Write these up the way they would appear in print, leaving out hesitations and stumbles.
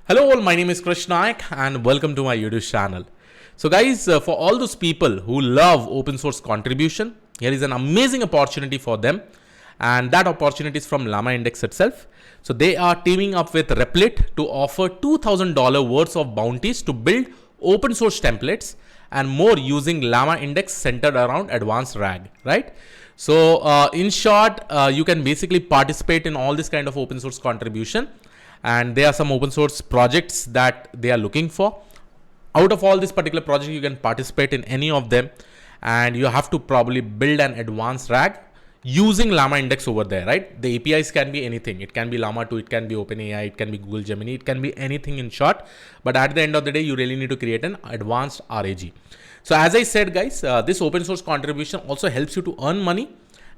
Hello all, my name is Krish Naik and welcome to my YouTube channel. So guys, for all those people who love open source contribution, here is an amazing opportunity for them, and that opportunity is from LlamaIndex itself. So they are teaming up with Replit to offer $2,000 worth of bounties to build open source templates and more using LlamaIndex centered around advanced RAG, right? So in short, you can basically participate in all this kind of open source contribution, and there are some open source projects that they are looking for. Out of all this particular project, you can participate in any of them, and you have to probably build an advanced RAG using LlamaIndex over there, right? The APIs can be anything. It can be Llama 2, it can be OpenAI, it can be Google Gemini, it can be anything in short. But at the end of the day, you really need to create an advanced RAG. So as I said, guys, this open source contribution also helps you to earn money.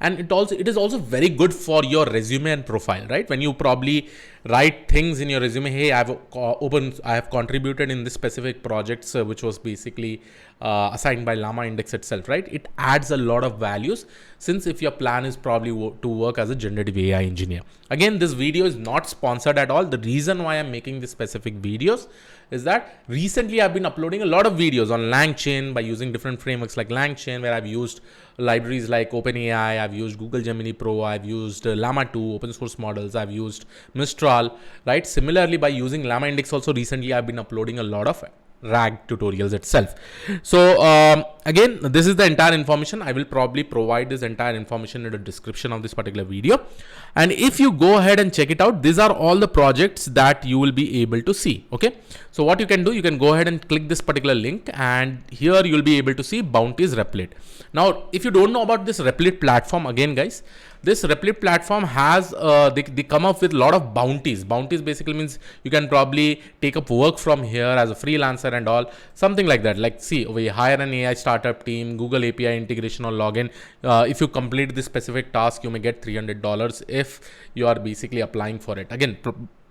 And it is also very good for your resume and profile, right? When you probably write things in your resume, hey, I have contributed in this specific projects, which was basically assigned by LlamaIndex itself, right? It adds a lot of values, since if your plan is probably to work as a generative AI engineer. Again, this video is not sponsored at all. The reason why I'm making this specific videos is that recently I've been uploading a lot of videos on LangChain by using different frameworks like LangChain, where I've used libraries like OpenAI, I've used Google Gemini Pro, I've used Llama 2 open source models, I've used Mistral, right? Similarly, by using LlamaIndex also recently I've been uploading a lot of RAG tutorials itself. So again, this is the entire information. I will probably provide this entire information in the description of this particular video. And if you go ahead and check it out, these are all the projects that you will be able to see. Okay. So what you can do, you can go ahead and click this particular link, and here you'll be able to see bounties Replit. Now, if you don't know about this Replit platform, again, guys, this Replit platform has, they come up with a lot of bounties. Bounties basically means you can probably take up work from here as a freelancer and all, something like that. Like, see, we hire an AI startup team, Google API integration or login. If you complete this specific task, you may get $300 if you are basically applying for it.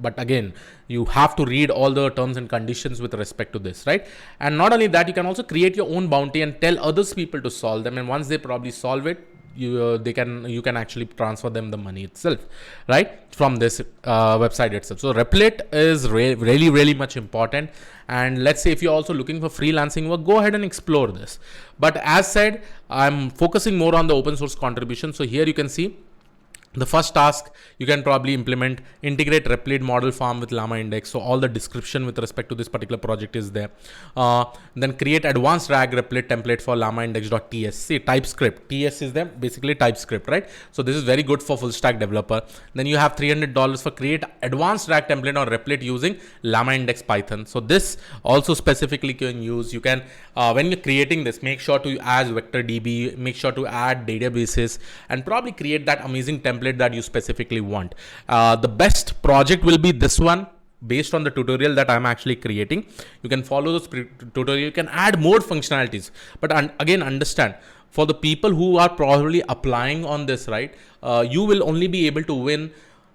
But again, you have to read all the terms and conditions with respect to this, right? And not only that, you can also create your own bounty and tell others people to solve them. And once they probably solve it, you can actually transfer them the money itself, right, from this website itself. So Replit is really much important. And let's say if you're also looking for freelancing work, go ahead and explore this. But as said, I'm focusing more on the open source contribution. So here you can see the first task, you can probably integrate Replit model farm with LlamaIndex. So all the description with respect to this particular project is there. Then create advanced RAG Replit template for LlamaIndex.ts. See, TypeScript. TS is there, basically TypeScript, right? So this is very good for full stack developer. Then you have $300 for create advanced RAG template on Replit using LlamaIndex Python. So this also specifically can use. You can, when you're creating this, make sure to add vector DB, make sure to add databases, and probably create that amazing template that you specifically want. The best project will be this one, based on the tutorial that I'm actually creating. You can follow this tutorial, you can add more functionalities. But again, understand, for the people who are probably applying on this, right, you will only be able to win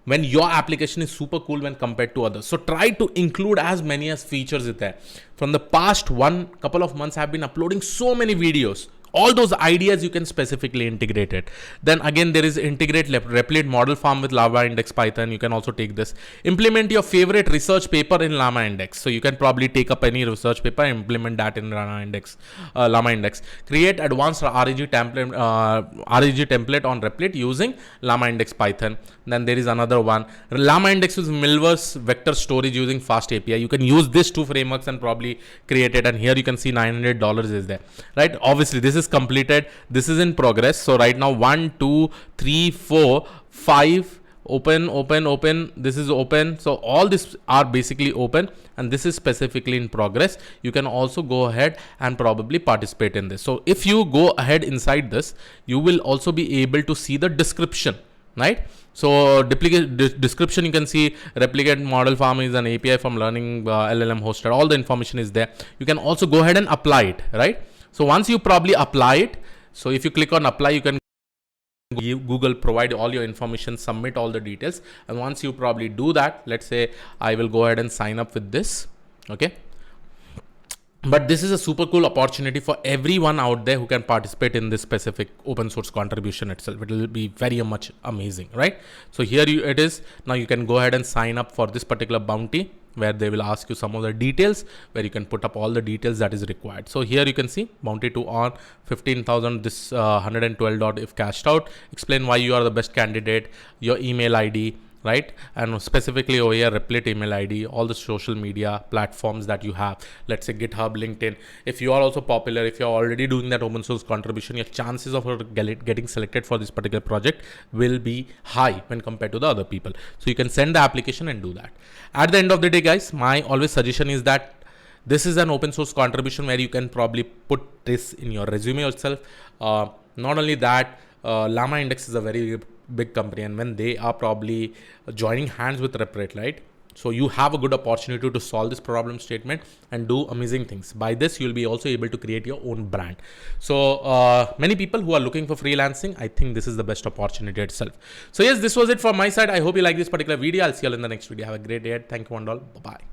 when your application is super cool when compared to others. So try to include as many as features in there. From the past couple of months, I've been uploading so many videos. All those ideas you can specifically integrate it. Then again, there is integrate Replit model farm with LlamaIndex Python. You can also take this. Implement your favorite research paper in LlamaIndex. So you can probably take up any research paper and implement that in LlamaIndex. Create advanced RAG template on Replit using LlamaIndex Python. Then there is another one. LlamaIndex is Milverse vector storage using fast API. You can use these two frameworks and probably create it. And here you can see $900 is there, right? Obviously, this is completed. This is in progress. So right now, 1, 2, 3, 4, 5, open. This is open. So all these are basically open, and this is specifically in progress. You can also go ahead and probably participate in this. So if you go ahead inside this, you will also be able to see the description, right? So description, you can see replicate model farm is an API from learning LLM hosted. All the information is there. You can also go ahead and apply it, right? So once you probably apply it, so if you click on apply, you can Google provide all your information, submit all the details. And once you probably do that, let's say I will go ahead and sign up with this. Okay. But this is a super cool opportunity for everyone out there who can participate in this specific open source contribution itself. It will be very much amazing, right? So here it is. Now you can go ahead and sign up for this particular bounty. where they will ask you some of the details, where you can put up all the details that is required. So here you can see bounty to on 15,000, this 112 dot if cashed out, explain why you are the best candidate, your email ID, right? And specifically over here, Replit email ID, all the social media platforms that you have, let's say GitHub, LinkedIn. If you are also popular, if you're already doing that open source contribution, your chances of getting selected for this particular project will be high when compared to the other people. So you can send the application and do that. At the end of the day, guys, my always suggestion is that this is an open source contribution where you can probably put this in your resume yourself. Not only that, LlamaIndex is a very big company, and when they are probably joining hands with Replit, right? So you have a good opportunity to solve this problem statement and do amazing things. By this, you'll be also able to create your own brand. So many people who are looking for freelancing, I think this is the best opportunity itself. So yes, this was it from my side. I hope you like this particular video. I'll see you all in the next video. Have a great day. Thank you and all. Bye-bye.